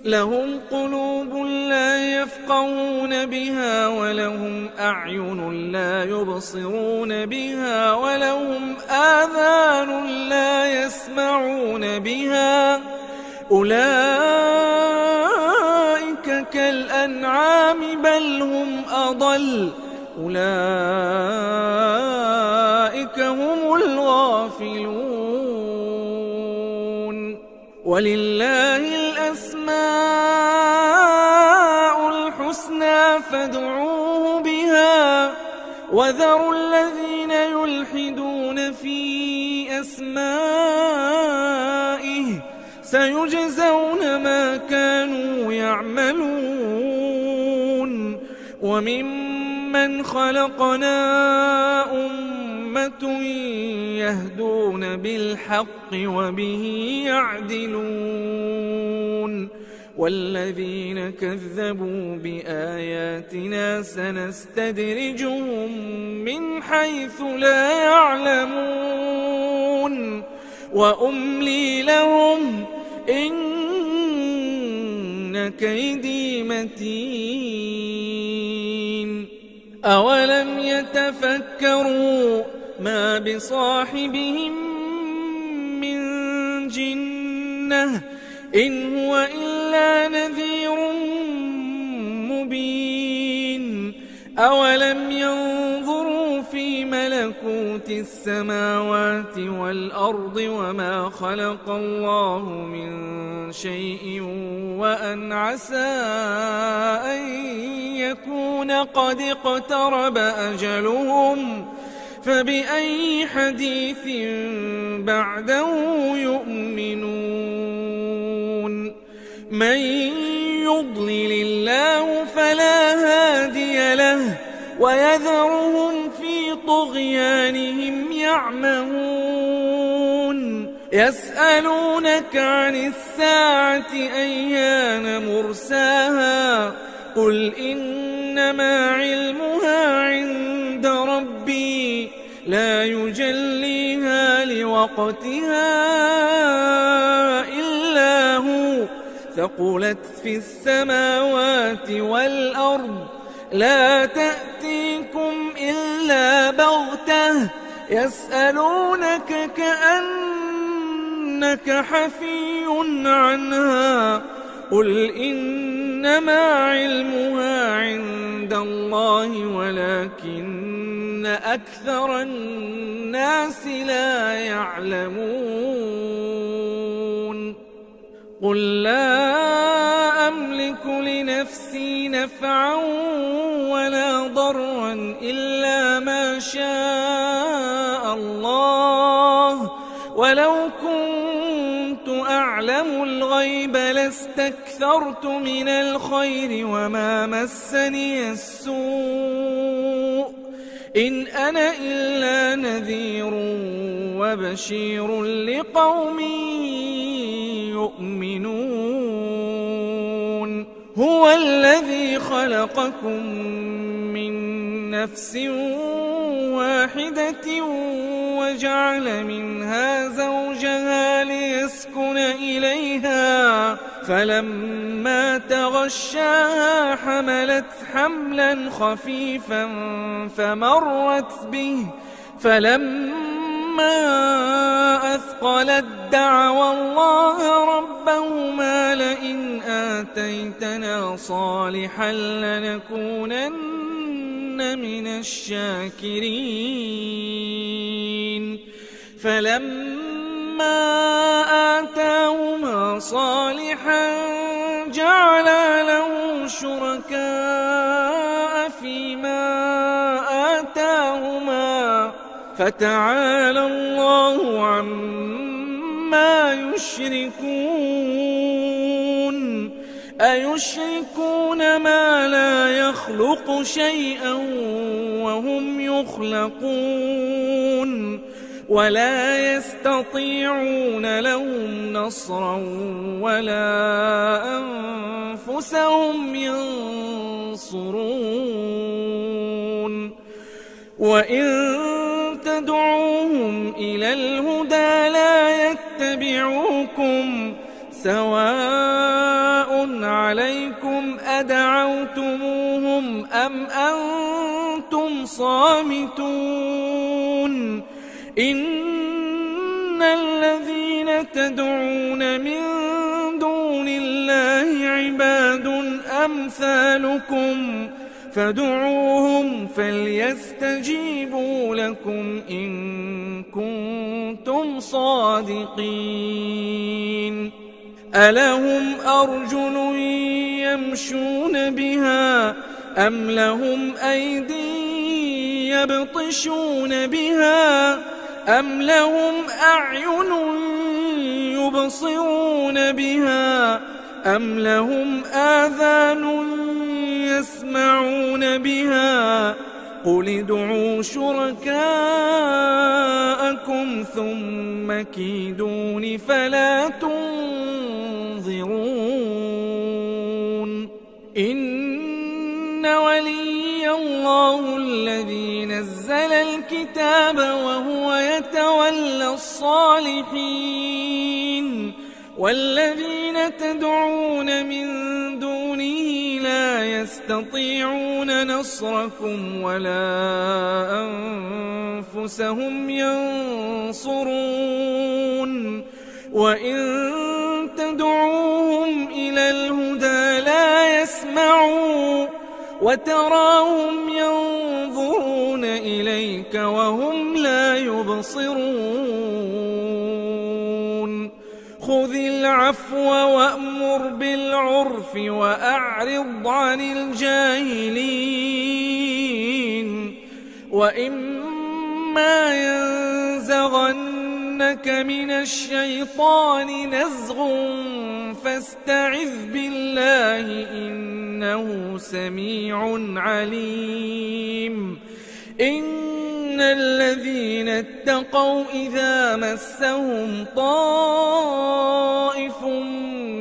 لهم قلوب لا يفقهون بها ولهم أعين لا يبصرون بها ولهم آذان لا يسمعون بها أولئك كالأنعام بل هم أضل أولئك هم الغافلون ولله الأسماء الحسنى فادعوه بها وذروا الذين يلحدون في أسمائه سيجزون ما كانوا يعملون وممن خلقنا أمة يهدون بالحق وبه يعدلون والذين كذبوا بآياتنا سنستدرجهم من حيث لا يعلمون وأملي لهم إن كيدي متين أولم يتفكروا ما بصاحبهم من جنة إن هو إلا نذير مبين أولم ينظروا في ملكوت السماوات والأرض وما خلق الله من شيء وأن عسى أن يكون قد اقترب أجلهم فبأي حديث بعده يؤمنون من يضلل الله فلا هادي له ويذرهم في طغيانهم يعمهون يسألونك عن الساعة أيان مرساها قل إنما علمها عند ربي لا يجليها لوقتها إلا هو ثقلت في السماوات والأرض لا تأتيكم إلا بغتة يسألونك كأنك حفي عنها قل إنما علمها عند الله ولكن أكثر الناس لا يعلمون قل لا أملك أملك لنفسي نفعا ولا ضرا إلا ما شاء الله ولو كنت أعلم الغيب لاستكثرت من الخير وما مسني السوء إن أنا إلا نذير وبشير لقوم يؤمنون هو الذي خلقكم من نفس واحدة وجعل منها زوجها ليسكن إليها فلما تغشاها حملت حملا خفيفا فمرت به فلما أثقلت دعوا الله ربهما لئن آتيتنا صالحا لنكونن من الشاكرين فلما آتاهما صالحا جعلا له شركاء فيما آتاهما فتعالى الله عما يشركون أيشركون ما لا يخلق شيئا وهم يخلقون ولا يستطيعون لهم نصرا ولا أنفسهم ينصرون وإن تدعوهم إلى الهدى لا يتبعوكم سواء عليكم أدعوتموهم أم أنتم صامتون إن الذين تدعون من دون الله عباد أمثالكم فادعوهم فليستجيبوا لكم إن كنتم صادقين ألهم أرجل يمشون بها أم لهم أيدي يبطشون بها أم لهم أعين يبصرون بها أم لهم آذان يسمعون بها قل ادعوا شركاءكم ثم كيدون فلا تنظرون إن ولي الله الذي نزل الكتاب وهو يتولى الصالحين والذين تدعون من دونه لا يستطيعون نصركم ولا أنفسهم ينصرون وإن تدعوهم إلى الهدى لا يسمعوا وتراهم ينظرون إليك وهم لا يبصرون خذ العفو وأمر بالعرف وأعرض عن الجاهلين وإما ينزغنك من الشيطان نزغ فاستعذ بالله إنه سميع عليم إن الذين اتقوا إذا مسهم طائف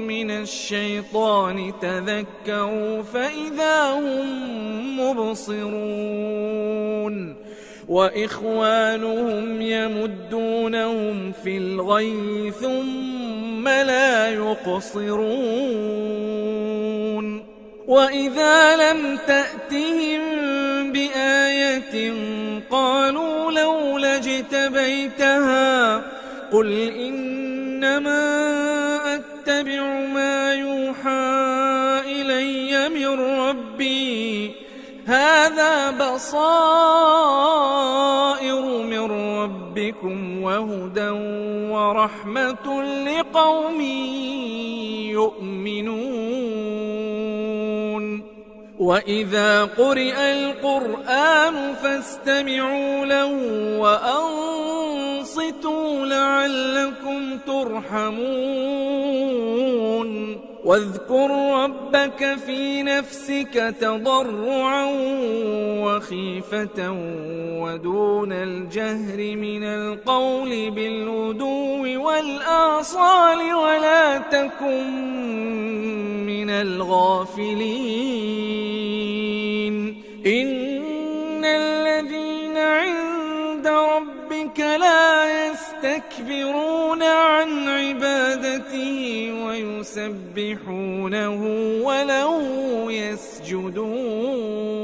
من الشيطان تذكروا فإذا هم مبصرون وإخوانهم يمدونهم في الغي ثم لا يقصرون وإذا لم تأتهم بآية قالوا لولا اجتبيتها قل إنما أتبع ما يوحى إلي من ربي هذا بصائر من ربكم وهدى ورحمة لقوم يؤمنون وإذا قرئ القرآن فاستمعوا له وأنصتوا لعلكم ترحمون واذكر ربك في نفسك تضرعا وخيفة ودون الجهر من القول بالغدو والآصال ولا تكن من الغافلين إن الذين عند ربك لا يستكبرون عن عبادته ويسبحونه وله يسجدون